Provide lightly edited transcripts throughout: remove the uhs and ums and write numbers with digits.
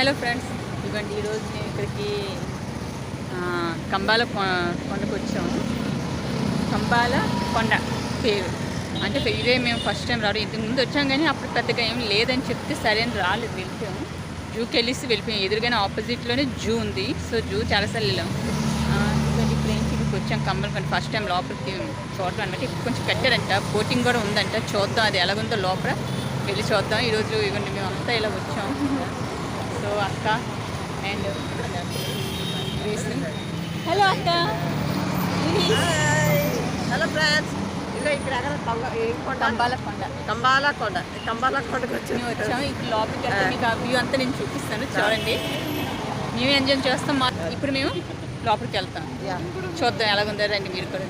Hello friends, ఇదిగోండి ఈరోజు నేను ఇక్కడికి కంబాల కొండకు వచ్చాము. కంబాల కొండ పేరు అంటే ఇదే మేము ఫస్ట్ టైం రావడం. ఇంతకు ముందు వచ్చాం కానీ అప్పుడు పెద్దగా ఏం లేదని చెప్తే సరే అని రాలేదు. వెళ్ళిపోయాము, జూకి వెళ్ళిపోయాం. ఎదురుగానే ఆపోజిట్లోనే జూ ఉంది. సో జూ చాలాసార్లు వెళ్ళాము. ఇప్పుడు ఏంటి ఇక్కడికి వచ్చాం కంబాల కొండ ఫస్ట్ టైం లోపలికి చూడటం అనమాట. ఇప్పుడు కొంచెం కట్టారంట, బోటింగ్ కూడా ఉందంట. చూద్దాం అది ఎలాగుందో లోపల వెళ్ళి చూద్దాం. ఈరోజు ఇవ్వండి మేము అంతా ఇలా వచ్చాం. సో అక్క అండ్ హలో అక్క. హలో ఫ్రెండ్స్, ఇక ఇక్కడ కంబాల కొండకు వచ్చాము. ఇప్పుడు లోపలికి వెళ్తే మీకు ఆ వ్యూ అంతా నేను చూపిస్తాను, చూడండి. మేము ఎంజాయ్ చేస్తాం. ఇప్పుడు మేము లోపలికి వెళ్తాం, చూద్దాం ఎలాగుందో రండి మీరు కూడా.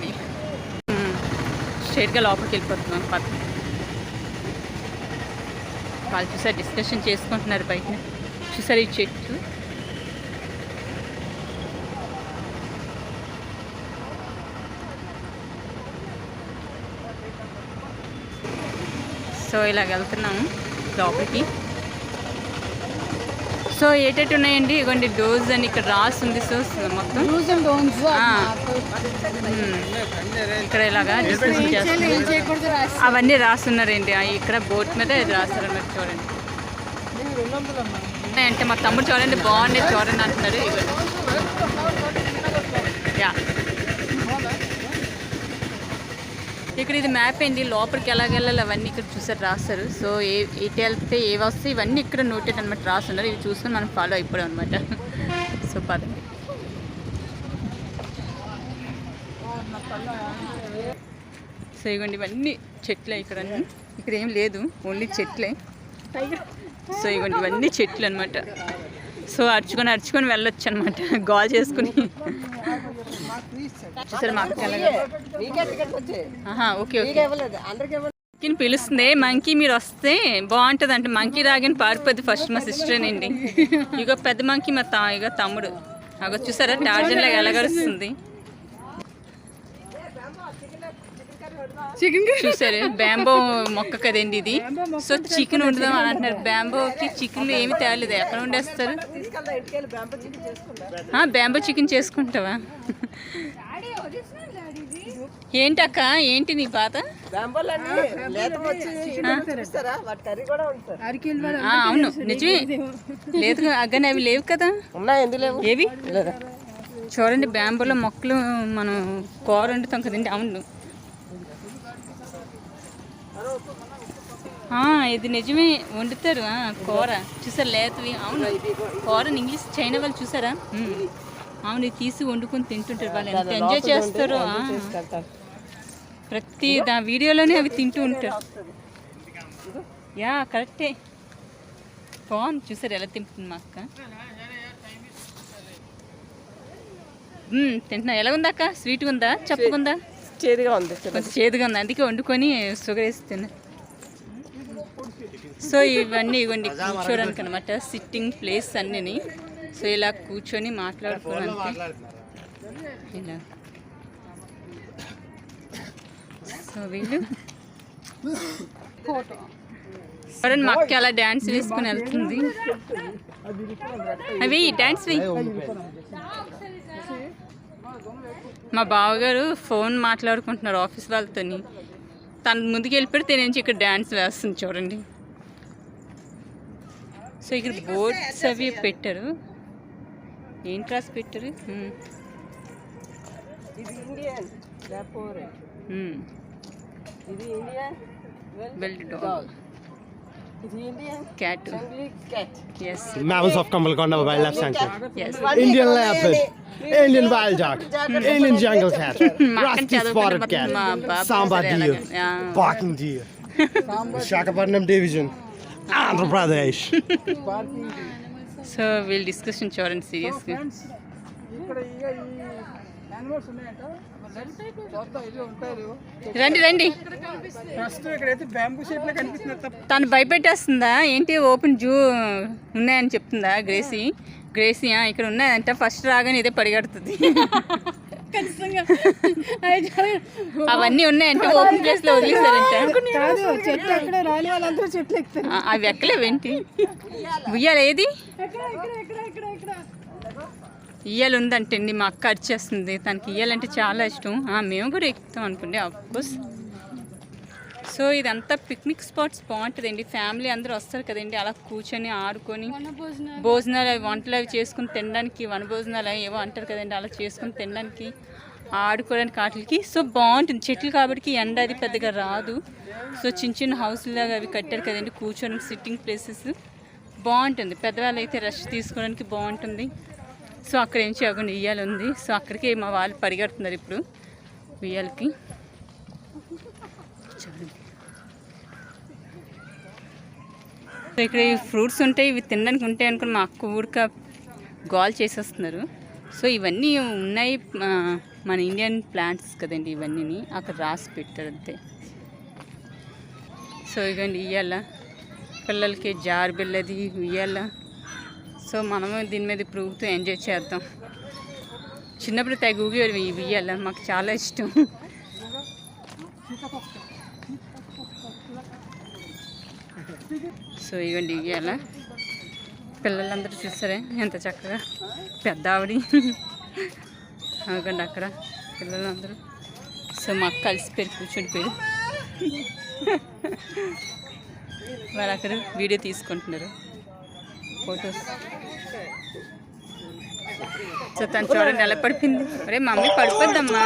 స్ట్రైట్గా లోపలికి వెళ్ళిపోతున్నాం. పక్కన వాళ్ళు చూసారు డిస్కషన్ చేసుకుంటున్నారు బయట. చూసారు ఈ చెట్టు. సో ఇలాగ వెళ్తున్నాము లోపలికి. సో ఏటట్టు ఉన్నాయండి, ఇవ్వండి డోస్ అని ఇక్కడ రాసి ఉంది. సో మొత్తం ఇక్కడ ఇలాగా డిస్కషన్ చేస్తున్నారు. అవన్నీ రాస్తున్నారండి ఇక్కడ బోట్ మీద రాస్తారన్నమాట. చూడండి అంటే మా తమ్ముడు చూడండి బాగుండే చూడండి అంటున్నాడు. యా ఇక్కడ ఇది మ్యాప్ అండి. లోపలికి ఎలాగెళ్ళాలి అవన్నీ ఇక్కడ చూసారు రాస్తారు. సో ఎటు వెళ్తే ఏవి వస్తాయి ఇవన్నీ ఇక్కడ నోటెడ్ అనమాట రాస్తున్నారు. ఇవి చూసుకొని మనం ఫాలో అయిపోయాం అనమాట. సో పదండి. సో ఇవ్వండి ఇవన్నీ చెట్లే. ఇక్కడ ఏం లేదు, ఓన్లీ చెట్లే. సో ఇవ్వండి ఇవన్నీ చెట్లు అనమాట. సో అరుచుకొని వెళ్ళొచ్చు అనమాట, గాల్ చేసుకుని. చూసారు మా అక్క ఓకే ఓకే పిలుస్తుంది. మంకీ మీరు వస్తే బాగుంటుంది అంటే మంకీ రాగానే పారిపోద్ది ఫస్ట్ మా సిస్టర్ అండి. ఇగో పెద్ద మంకీ మా ఇగో తమ్ముడు. అగో చూసారా టార్జన్ లాగా ఎలాగరుస్తుంది. చికెన్ చూసారు బ్యాంబో మొక్క కదండి ఇది. సో చికెన్ వండుదాం అని అంటున్నారు. బ్యాంబోకి చికెన్ ఏమి తేలేదు, ఎక్కడ వండేస్తారు? బ్యాంబో చికెన్ చేసుకుంటావా? ఏంటక్క ఏంటి నీ బాధ? అవును నిజమే, లేదు అగ్గని అవి లేవు కదా. ఏవి చూడండి బ్యాంబోలో మొక్కలు మనం కూర వండుతాం కదండి. అవును ఇది నిజమే వండుతారు కూర. చూసారు లేతవి. అవును కూర ఇంగ్లీష్ చైనా వాళ్ళు చూసారా. అవును ఇది తీసి వండుకొని తింటుంటారు. వాళ్ళు ఎంత ఎంజాయ్ చేస్తారు. ప్రతి వీడియోలోనే అవి తింటూ ఉంటారు. యా కరెక్టే, బాగుంది. చూసారు ఎలా తింటుంది మా అక్క. తింటున్నా. ఎలాగుందా అక్క? స్వీట్గా ఉందా, చప్పుకుందా? చేదుగా ఉంది, కొంచెం చేదుగా ఉంది. అందుకే వండుకొని షుగర్ వేసి తిన్నా. సో ఇవన్నీ ఇవ్వండి కూర్చోడానికి అనమాట, సిట్టింగ్ ప్లేస్ అన్నీ. సో ఇలా కూర్చొని మాట్లాడుకోవడానికి ఇలా. సో వీళ్ళు ఎవరైనా మా అక్క అలా డ్యాన్స్ వేసుకుని వెళ్తుంది. అవి డ్యాన్స్ మా బావగారు ఫోన్ మాట్లాడుకుంటున్నారు ఆఫీస్ వాళ్ళతో. తను ముందుకు వెళ్ళిపోతే నుంచి ఇక్కడ డ్యాన్స్ వేస్తుంది చూడండి. సో ఇక్కడ బోర్డ్స్ అవి పెట్టారు. ఏంటి రాసి పెట్టారు? Belt dog, cat. Yes. Mouse of Kamalkonda Wildlife Sanctuary. Yes. Indian leopard, Indian wild dog, Indian jungle cat, rusty spotted cat, Samba deer, barking deer, Visakhapatnam division, Andhra Pradesh. So we'll discuss in Choran seriously. రండి రండి. తను భయపెట్టేస్తుందా ఏంటి? Open zoo ఉన్నాయని చెప్తుందా Gracie? ఇక్కడ ఉన్నాయంట. First రాగానే ఇదే పరిగెడుతుంది. ఖచ్చితంగా అవన్నీ ఉన్నాయంటే ఓపెన్ ప్లేస్ లో వదిలేసారంటే చెట్లు ఎక్కడ రాని వాళ్ళందరూ చెట్లు ఎక్కుతారు. అవి ఎక్కలేవేంటి? ఉయ్యాల ఏది? ఇయ్యాలు ఉందంటండి, మా అక్క అరిచేస్తుంది. తనకి ఇయ్యాలంటే చాలా ఇష్టం. మేము కూడా ఎక్కుతాం అనుకోండి అఫ్కోర్స్. సో ఇదంతా పిక్నిక్ స్పాట్స్ బాగుంటుందండి. ఫ్యామిలీ అందరూ వస్తారు కదండి, అలా కూర్చొని ఆడుకొని భోజనాలు వంటలు అవి చేసుకుని తినడానికి, వనభోజనాలు ఏవో అంటారు కదండి, అలా చేసుకుని తినడానికి, ఆడుకోవడానికి వాటికి. సో బాగుంటుంది. చెట్లు కాబట్టి ఎండ అది పెద్దగా రాదు. సో చిన్న చిన్న హౌస్లాగా అవి కట్టారు కదండి, కూర్చొని సిట్టింగ్ ప్లేసెస్ బాగుంటుంది. పెద్దవాళ్ళు అయితే రెస్ట్ తీసుకోవడానికి బాగుంటుంది. సో అక్కడ ఏం చేయకుండా ఉయ్యాల ఉంది. సో అక్కడికి మా వాళ్ళు పరిగెడుతున్నారు ఇప్పుడు ఉయ్యాలకి. సో ఇక్కడ ఈ ఫ్రూట్స్ ఉంటాయి, ఇవి తినడానికి ఉంటాయి అనుకుని మా అక్క ఊరిక గోల్ చేసేస్తున్నారు. సో ఇవన్నీ ఉన్నాయి, మన ఇండియన్ ప్లాంట్స్ కదండి ఇవన్నీ, అక్కడ రాసి పెట్టారు అంతే. సో ఇవ్వండి ఇయ్యాల పిల్లలకి జారు బిల్లది ఉయ్యాల. సో మనము దీని మీద ఇప్పుడు ఊగుతూ ఎంజాయ్ చేద్దాం. చిన్నప్పుడు తెగ ఊగేవి ఇవి ఉయ్యాల, మాకు చాలా ఇష్టం. సో ఇవ్వండి ఇవ్వాల పిల్లలందరూ చూసారే ఎంత చక్కగా, పెద్ద ఆవిడ అవ్వండి అక్కడ పిల్లలందరూ. సో మాకు కలిసిపోయి కూర్చుండిపోయి వాళ్ళు అక్కడ వీడియో తీసుకుంటున్నారు, ఫొటోస్. సో తను చూడండి ఎలా పడిపోయింది. అరే మమ్మీ పడిపోద్దమ్మా.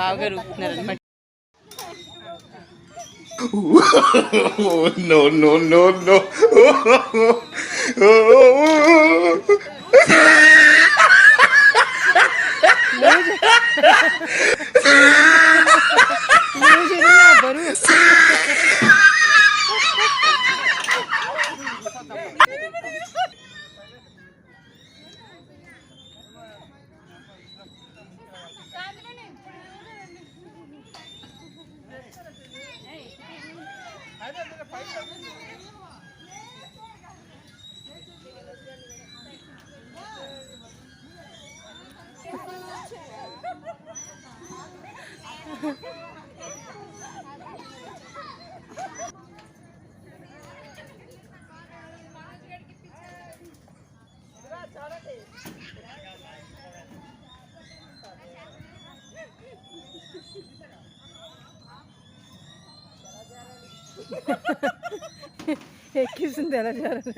బాగా రూపుతున్నారు అనమాట. No, no, no, no. ఎక్కిస్తుంది ఎలా చేయాలి.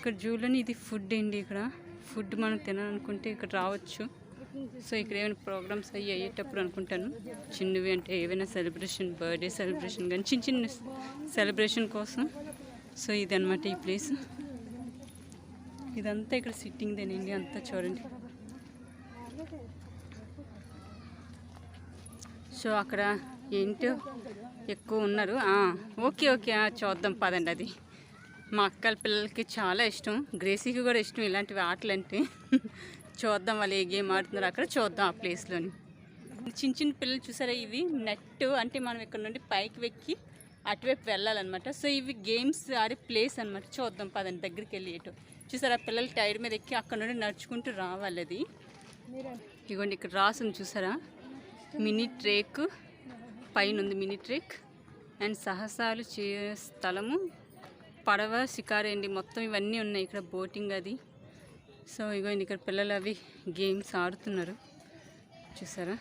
ఇక్కడ జూలోని ఇది ఫుడ్ అండి. ఇక్కడ ఫుడ్ మనం తినాలనుకుంటే ఇక్కడ రావచ్చు. సో ఇక్కడ ఏమైనా ప్రోగ్రామ్స్ అయ్యేటప్పుడు అనుకుంటాను, చిన్నవి అంటే ఏవైనా సెలబ్రేషన్, బర్త్డే సెలబ్రేషన్ కానీ చిన్న చిన్న సెలబ్రేషన్ కోసం. సో ఇది అనమాట ఈ ప్లేస్. ఇదంతా ఇక్కడ సిట్టింగ్దేనండి అంతా చూడండి. సో అక్కడ ఏంటో ఎక్కువ ఉన్నారు. ఓకే ఓకే చూద్దాం పదండి. అది మా అక్కల పిల్లలకి చాలా ఇష్టం, గ్రేసీకి కూడా ఇష్టం ఇలాంటివి ఆటలు అంటే. చూద్దాం వాళ్ళు ఏ గేమ్ ఆడుతున్నారు అక్కడ చూద్దాం ఆ ప్లేస్లోని. చిన్న చిన్న పిల్లలు చూసారా, ఇవి నెట్ అంటే మనం ఇక్కడ నుండి పైకి వెక్కి అటువైపు వెళ్ళాలన్నమాట. సో ఇవి గేమ్స్ ఆడే ప్లేస్ అనమాట. చూద్దాం పదండి దగ్గరికి వెళ్ళి ఏటో. చూసారా పిల్లలు టైర్ మీద ఎక్కి అక్కడ నుండి నడుచుకుంటూ రావాలి. అది ఇదిగోండి ఇక్కడ రాసుంది చూసారా, మినీ ట్రేక్ పైన ఉంది మినీ ట్రేక్ అండ్ సాహసాలు చే స్థలము, పడవ, షికారండి, మొత్తం ఇవన్నీ ఉన్నాయి ఇక్కడ, బోటింగ్ అది. సో ఇగోండి ఇక్కడ పిల్లలు అవి గేమ్స్ ఆడుతున్నారు చూసారా.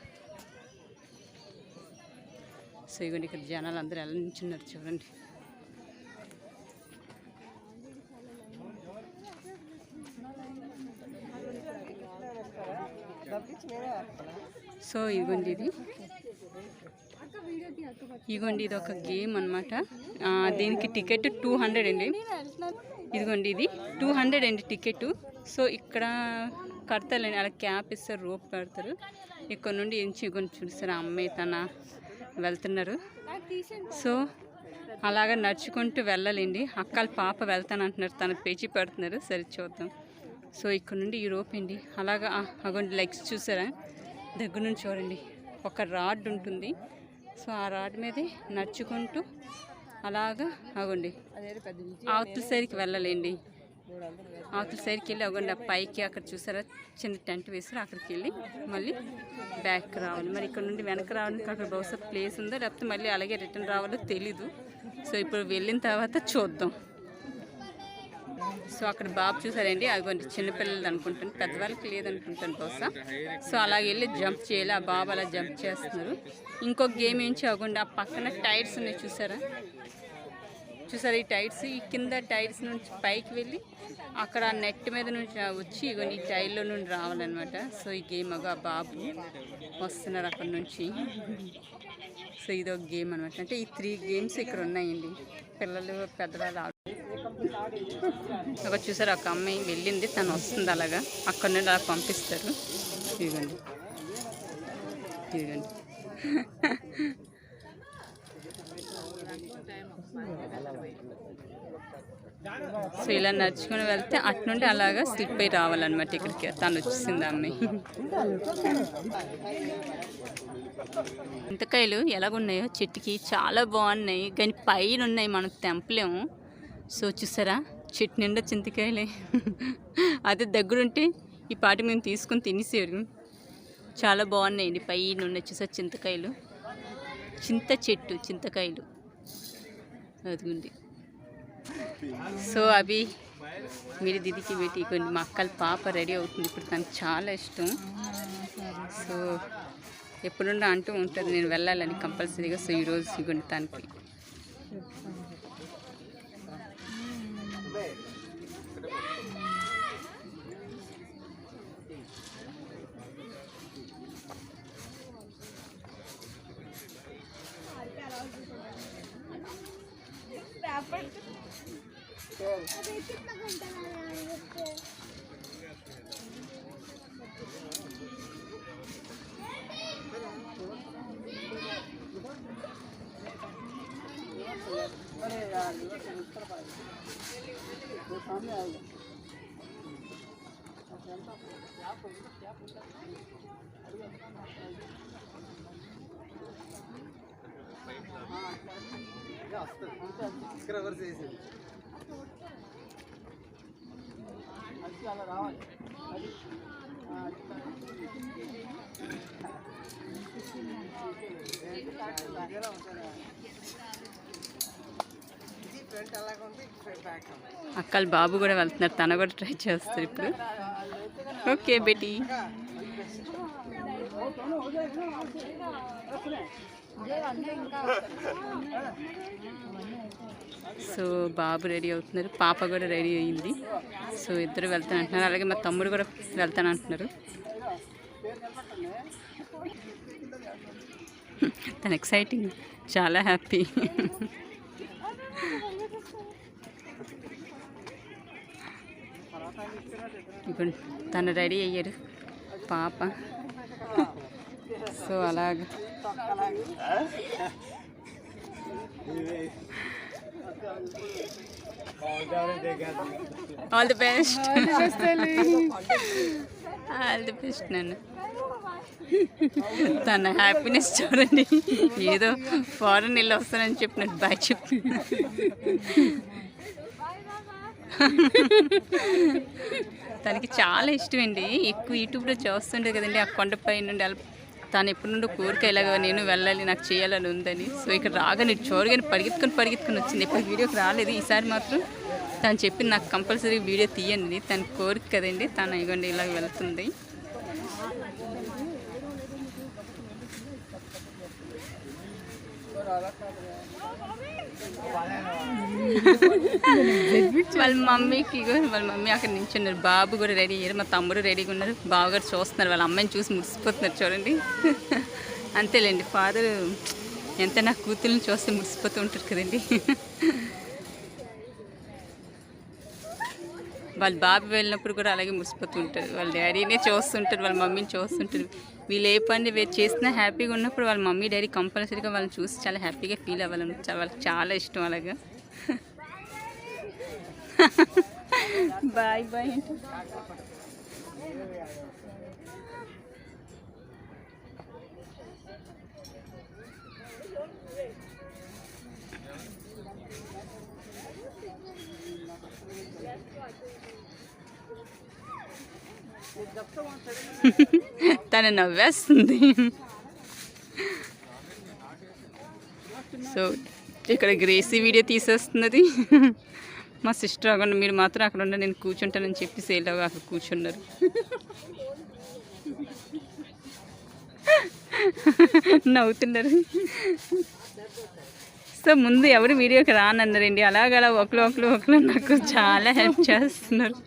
సో ఇగోండి ఇక్కడ జనాలు అందరూ ఎలా నించున్నారు చూడండి. సో ఇదిగోండి ఇది ఒక గేమ్ అనమాట. దీనికి టికెట్ 200 అండి. ఇదిగోండి ఇది 200 అండి టికెట్. సో ఇక్కడ కడతారండి, అలా క్యాప్ ఇస్తారు, రోప్ కడతారు. ఇక్కడ నుండి ఎంచి ఇగోండి చూస్తారు అమ్మాయి తన వెళ్తున్నారు. సో అలాగా నడుచుకుంటూ వెళ్ళాలండి. అక్కల పాప వెళ్తానంటున్నారు, తన పేచి పెడుతున్నారు. సరే చూద్దాం. సో ఇక్కడ నుండి ఈ రోప్ అండి, అలాగా అగోండి లెగ్స్ చూసారా, దగ్గర నుంచి చూడండి. ఒక రాడ్ ఉంటుంది. సో ఆ రాడ్ మీదే నడుచుకుంటూ అలాగా అగోండి అవతల సైడ్కి వెళ్ళాలండి. అవతల సైడ్కి వెళ్ళి అగోండి ఆ పైకి అక్కడ చూసారా చిన్న టెంట్ వేసారు, అక్కడికి వెళ్ళి మళ్ళీ బ్యాక్ రావాలి. మరి ఇక్కడ నుండి వెనక రావడానికి అక్కడ బహుశా ప్లేస్ ఉందా, లేకపోతే మళ్ళీ అలాగే రిటర్న్ రావాలో తెలీదు. సో ఇప్పుడు వెళ్ళిన తర్వాత చూద్దాం. సో అక్కడ బాబు చూసారండి, అదిగోండి చిన్నపిల్లలది అనుకుంటాను, పెద్దవాళ్ళకి లేదనుకుంటాను బహుశా. సో అలాగే వెళ్ళి జంప్ చేయాలి. ఆ బాబు అలా జంప్ చేస్తున్నారు. ఇంకొక గేమ్ ఏంచి అవ్వకుండా ఆ పక్కన టైర్స్ ఉన్నాయి చూసారా. ఈ టైర్స్, ఈ కింద టైర్స్ నుంచి పైకి వెళ్ళి అక్కడ నెట్ మీద నుంచి వచ్చి ఇగోండి ఈ టైర్లో నుండి రావాలన్నమాట. సో ఈ గేమ్ ఆ బాబు వస్తున్నారు అక్కడ నుంచి. సో ఇది ఒక గేమ్ అనమాట. అంటే ఈ 3 గేమ్స్ ఇక్కడ ఉన్నాయండి, పిల్లలు పెద్దవాళ్ళు ఆడు. ఒక చూసారు ఒక అమ్మాయి వెళ్ళింది, తను వస్తుంది అలాగా, అక్కడ నుండి అలా పంపిస్తారు. ఇదిగోండి సో ఇలా నడుచుకుని వెళ్తే అటు నుండి అలాగా స్లిప్ అయి రావాలన్నమాట ఇక్కడికి. తను వచ్చేసింది అమ్మాయి. చింతకాయలు ఎలాగున్నాయో చెట్టుకి, చాలా బాగున్నాయి, కానీ పైన ఉన్నాయి మనం తెంపలేము. సో చూసారా చెట్టు నిండా చింతకాయలే. అదే దగ్గరుంటే ఈ పాటి మేము తీసుకొని తినేసేరు. చాలా బాగున్నాయండి, పైన ఉన్నాయి చూసారు చింతకాయలు. చింతకాయలు అదిగుంది. సో అవి మీరు దిదికి పెట్టి కొన్ని మా అక్కల పాప రెడీ అవుతుంది ఇప్పుడు. తనకు చాలా ఇష్టం. సో ఎప్పుడుండా అంటూ ఉంటుంది నేను వెళ్ళాలని కంపల్సరీగా. సో ఈరోజు ఇవ్వండి తనకి. అక్కల బాబు కూడా వెళ్తున్నారు, తన కూడా ట్రై చేస్తారు ఇప్పుడు. ఓకే బేటీ. సో బాబు రెడీ అవుతున్నారు, పాప కూడా రెడీ అయ్యింది. సో ఇద్దరు వెళ్తానంటున్నారు. అలాగే మా తమ్ముడు కూడా వెళ్తానంటున్నారు. తను ఎక్సైటింగ్, చాలా హ్యాపీ. ఇప్పుడు తను రెడీ అయ్యారు పాప. సో అలాగా all the best. All the best నన్ను. తన హ్యాపీనెస్ చూడండి, ఏదో ఫారెన్ వెళ్ళి వస్తానని చెప్పినట్టు బాయ్ చెప్పి. తనకి చాలా ఇష్టం అండి, ఎక్కువ యూట్యూబ్లో చూస్తుండే కదండి ఆ కొండపై నుండి తను ఎప్పటి నుండో కోరిక ఇలాగ నేను వెళ్ళాలి, నాకు చేయాలని ఉందని. సో ఇక్కడ రాగానే చూడగానే పరిగెత్తుకొని వచ్చింది. ఎప్పుడు వీడియోకి రాలేదు, ఈసారి మాత్రం తను చెప్పింది నాకు కంపల్సరీ వీడియో తీయండి, తన కోరిక కదండి. తను ఇవ్వండి ఇలాగ వెళ్తుంది. వాళ్ళ మమ్మీ అక్కడ నించున్నారు, బాబు కూడా రెడీ అయ్యారు, మా తమ్ముడు రెడీగా ఉన్నారు, బావగారు చూస్తున్నారు, వాళ్ళ అమ్మాయిని చూసి మురిసిపోతున్నారు చూడండి. అంతేలేండి, ఫాదర్ ఎంతైనా కూతుర్ని చూస్తే మురిసిపోతూ ఉంటారు కదండి. వాళ్ళ బాబు వెళ్ళినప్పుడు కూడా అలాగే మురిసిపోతూ ఉంటారు, వాళ్ళ డాడీనే చూస్తుంటారు, వాళ్ళ మమ్మీని చూస్తుంటారు. వీళ్ళు ఏ పని చేసినా హ్యాపీగా ఉన్నప్పుడు వాళ్ళ మమ్మీ డాడీ కంపల్సరీగా వాళ్ళని చూసి చాలా హ్యాపీగా ఫీల్ అవ్వాలని వాళ్ళకి చాలా ఇష్టం అలాగా. బాయ్ బాయ్ అంటే తను నవ్వేస్తుంది. సో ఇక్కడ గ్రేసీ వీడియో తీసేస్తున్నది. మా సిస్టర్ అక్కడ మీరు మాత్రం అక్కడ ఉండ, నేను కూర్చుంటానని చెప్పి సేలాగా అక్కడ కూర్చున్నారు. నవ్వుతున్నారు. సో ముందు ఎవరు వీడియోకి రానన్నారండి, అలాగలా ఒకరు నాకు చాలా హెల్ప్ చేస్తున్నారు.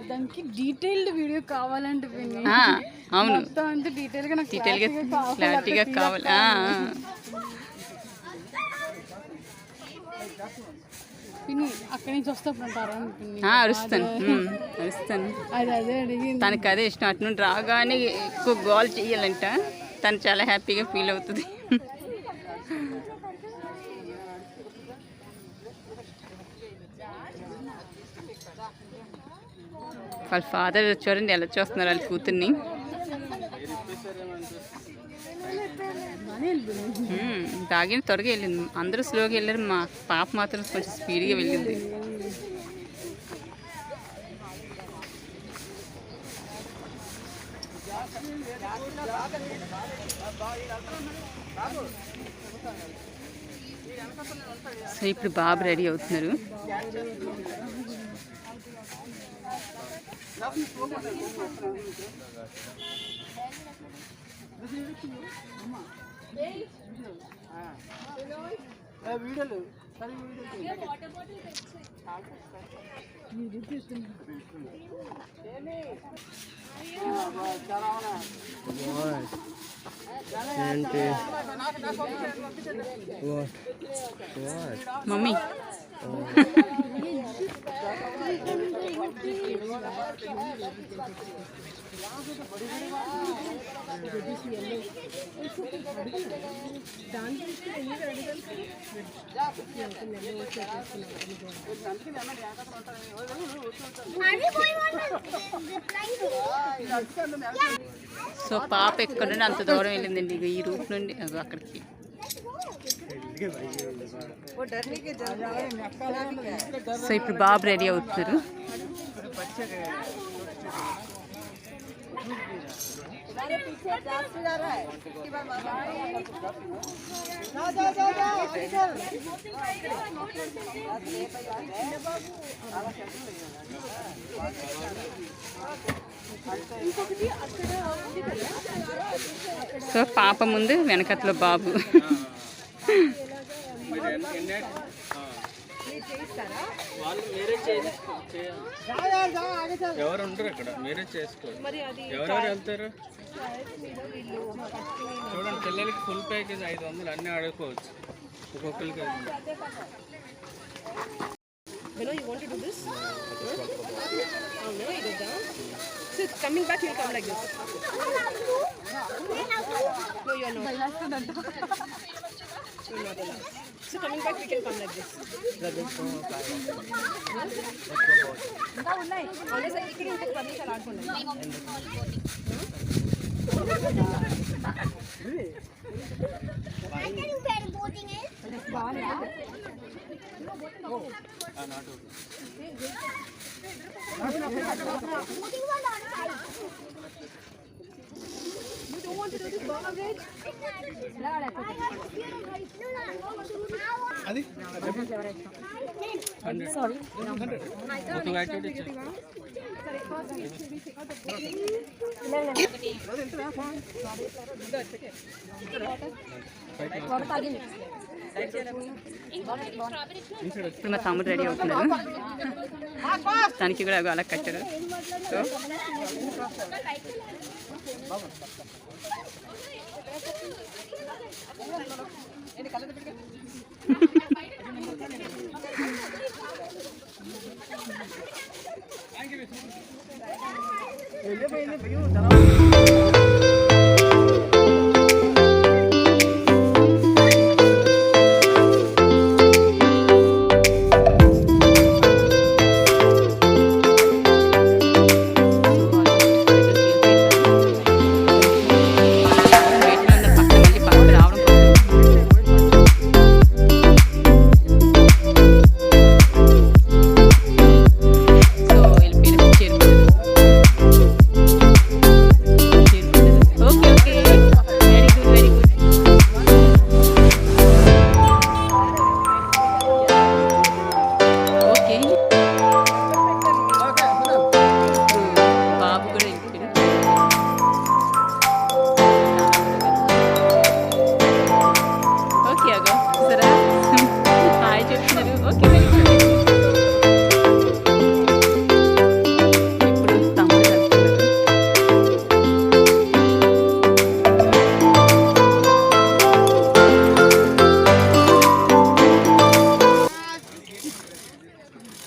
దానికి డీటెయిల్డ్ వీడియో కావాలంటే అవును, డీటెయిల్గా క్లారిటీగా కావాలి. అక్కడి నుంచి వస్తారంటారా? అరుస్తాను అదే అడిగింది, తనకు అదే ఇష్టం. అటు నుండి రాగానే ఎక్కువ గోల్ చేయాలంట, తను చాలా హ్యాపీగా ఫీల్ అవుతుంది. వాళ్ళ ఫాదర్ చూడండి ఎలా చూస్తున్నారు వాళ్ళ కూతుర్ని. దాగిన త్వరగా వెళ్ళింది, అందరూ స్లోగా వెళ్ళారు, మా పాప మాత్రం కొంచెం స్పీడ్గా వెళ్ళింది. సో ఇప్పుడు బాబు రెడీ అవుతున్నారు. మమ్మీ సో పాప ఎక్కడ నుండి అంత దూరం వెళ్ళిందండి, ఈ రూట్ నుండి అక్కడికి. సో ఇప్పుడు బాబు రెడీ అవుతున్నారు. సో పాప ముందు వెనకట్లో బాబు. ఎవరు ఉంటారు అక్కడ, మీరే చేసుకోండి. ఎవరెవరు వెళ్తారు చూడండి. పిల్లలకి ఫుల్ ప్యాకేజ్ 500 అన్నీ ఆడుకోవచ్చు ఒక్కొక్కరికి. You want to do this? No, you go down. So coming back, you'll come like this. No, you're not. You're not allowed. So coming back, we can come like this. Unless I can take permission around. You don't want to do this Burma Bridge? Sorry. Two activities. ఇప్పుడు మా తమ్ముడు ready అవుతున్నాడు. తనకి కూడా అలా కట్టారు.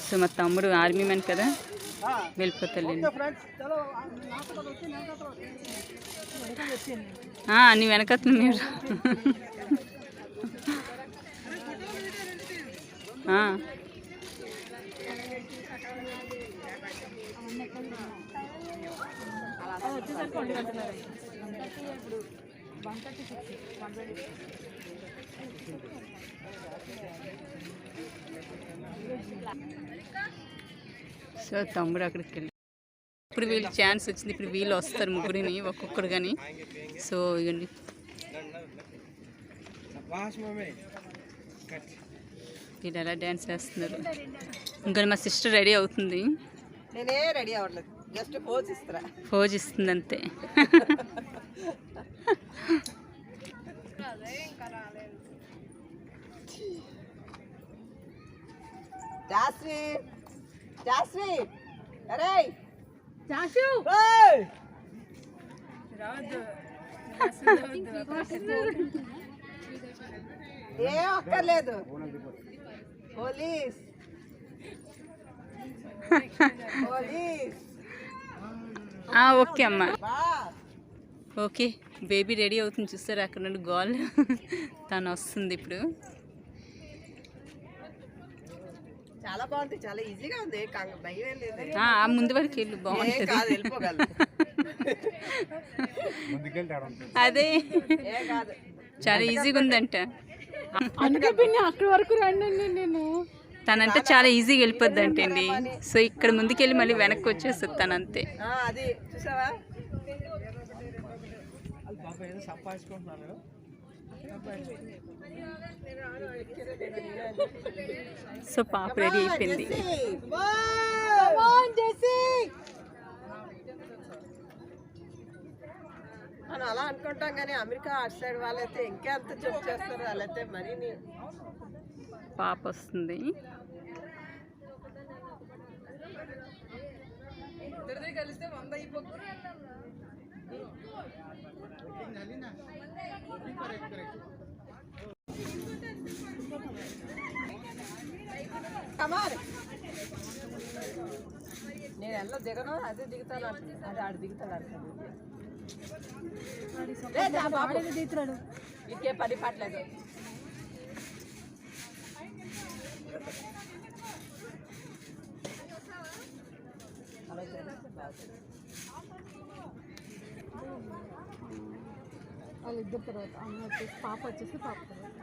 So మా తమ్ముడు ఆర్మీ మ్యాన్ కదా, వెళ్ళిపోతాడు. నీ వెనకత్న మీరు సో తమ్ముడు అక్కడికి వెళ్ళి ఇప్పుడు వీళ్ళు ఛాన్స్ వచ్చింది. ఇప్పుడు వీళ్ళు వస్తారు ముగ్గురిని ఒక్కొక్కరు కానీ. సో ఇవ్వండి వీళ్ళు ఎలా డ్యాన్స్ చేస్తున్నారు. ఇంకా మా సిస్టర్ రెడీ అవుతుంది. నేనే రెడీ అవ్వట్లేదు, జస్ట్ పోజ్ ఇస్తా. పోజ్ ఇస్తుంది అంతే. జాస్వి జాస్వి అరే జాషు ఏ ఒక్కర్లేదు. Police police. ఓకే అమ్మా, ఓకే. బేబీ రెడీ అవుతుంది చూస్తారు అక్కడ నుండి గోల్. తను వస్తుంది ఇప్పుడు. చాలా బాగుంది, చాలా ఈజీగా ఉంది, భయం లేదు. ముందు వరకు వెళ్ళు, బాగుంటుంది. వెళ్ళిపోగలరు. అదే చాలా ఈజీగా ఉందంట. అందుకే అక్కడి వరకు రండి. నేను తనంటే చాలా ఈజీగా వెళ్ళిపోద్ది అంటే అండి. సో ఇక్కడ ముందుకెళ్ళి మళ్ళీ వెనక్కి వచ్చేస్తుంది తనంతే. అది చూసావా, సో పాప రెడీ అయిపోయింది. మనం అలా అనుకుంటాం కానీ అమెరికా అటు సైడ్ వాళ్ళైతే ఇంకా అంత జంప్ చేస్తారు. వాళ్ళైతే మరీ పాప వస్తుంది. కలిస్తే 100 అయిపోతుంది. నేను ఎలా దిగను, అదే దిగుతాను అంటుంది. అది ఆడు దిగుతాడు అంటుంది. దిగుతాడు ఇంకే పని పట్టలేదు. వాళ్ళిద్దరు తర్వాత అమ్మ వచ్చేసి పాప వచ్చేసి పాప తర్వాత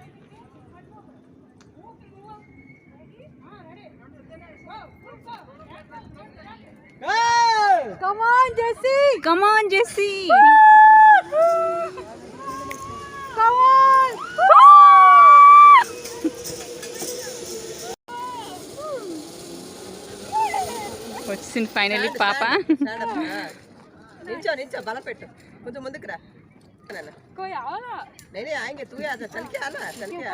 Come on, Jessie! Come on, Jessie! Come on! వచ్చింది ఫైనలీ పాప. నించో బలపెట్టు కొంచెం ముందుకు రా कोई आवाला नहीं आएंगे तू आ जा चल के आना चल के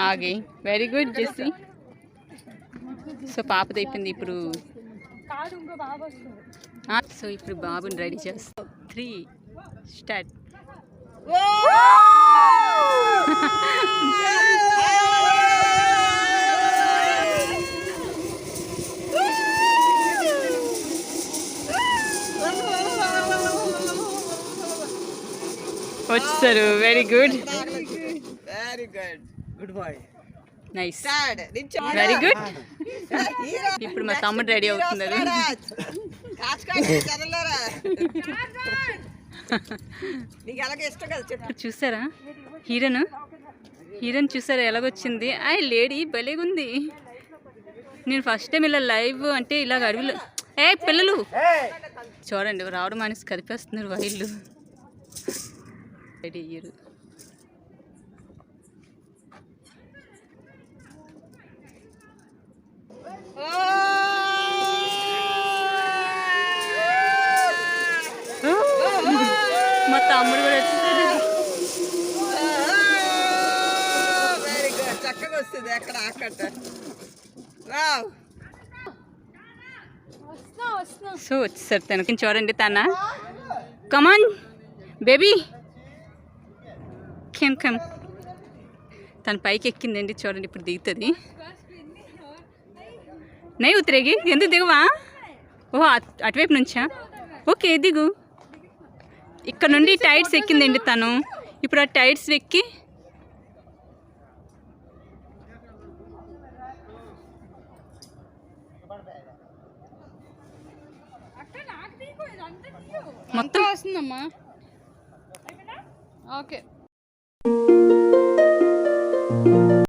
ఆ గई వెరీ గుడ్ జెస్సీ. సో పాపది అయిపోయింది ఇప్పుడు. కాదు ఇంకో బాబు వస్తుంది. సో ఇప్పుడు బాబుని రెడీ చేస్తాం. 3 స్టార్ట్. వచ్చారు. Very good very good good boy nice start నించో వెరీ గుడ్. ఇప్పుడు మా తమ్ముడు రెడీ అవుతున్నారు. నీకు అలాగే ఇష్టం కదా చెప్పు ఇప్పుడు చూసారా హీరోన్ చూసారా ఎలాగొచ్చింది. ఆ లేడీ భలేగుంది. నేను ఫస్ట్ టైం ఇలా లైవ్ అంటే ఇలాగ అడవిలో పిల్లలు చూడండి రావడం అనేసి కదిపేస్తున్నారు వైళ్ళు. రెడీ అయ్యారు. మా తమ్ముడు కూడా వచ్చేసారు. వెరీ గుడ్ చక్కగా వస్తుంది ఎక్కడ అక్కడ సో వచ్చేసారు తనకి. చూడండి తన కమాన్ బేబీ కెమ్ తన పైకి ఎక్కిందండి. చూడండి ఇప్పుడు దిగుతుంది. నై ఉత్తరేగి ఎందుకు దిగువా? ఓహో అటువైపు నుంచా? ఓకే దిగు. ఇక్కడ నుండి టైట్స్ ఎక్కిందండి తను. ఇప్పుడు ఆ టైట్స్ ఎక్కి మొత్తం వస్తుందమ్మా. ఓకే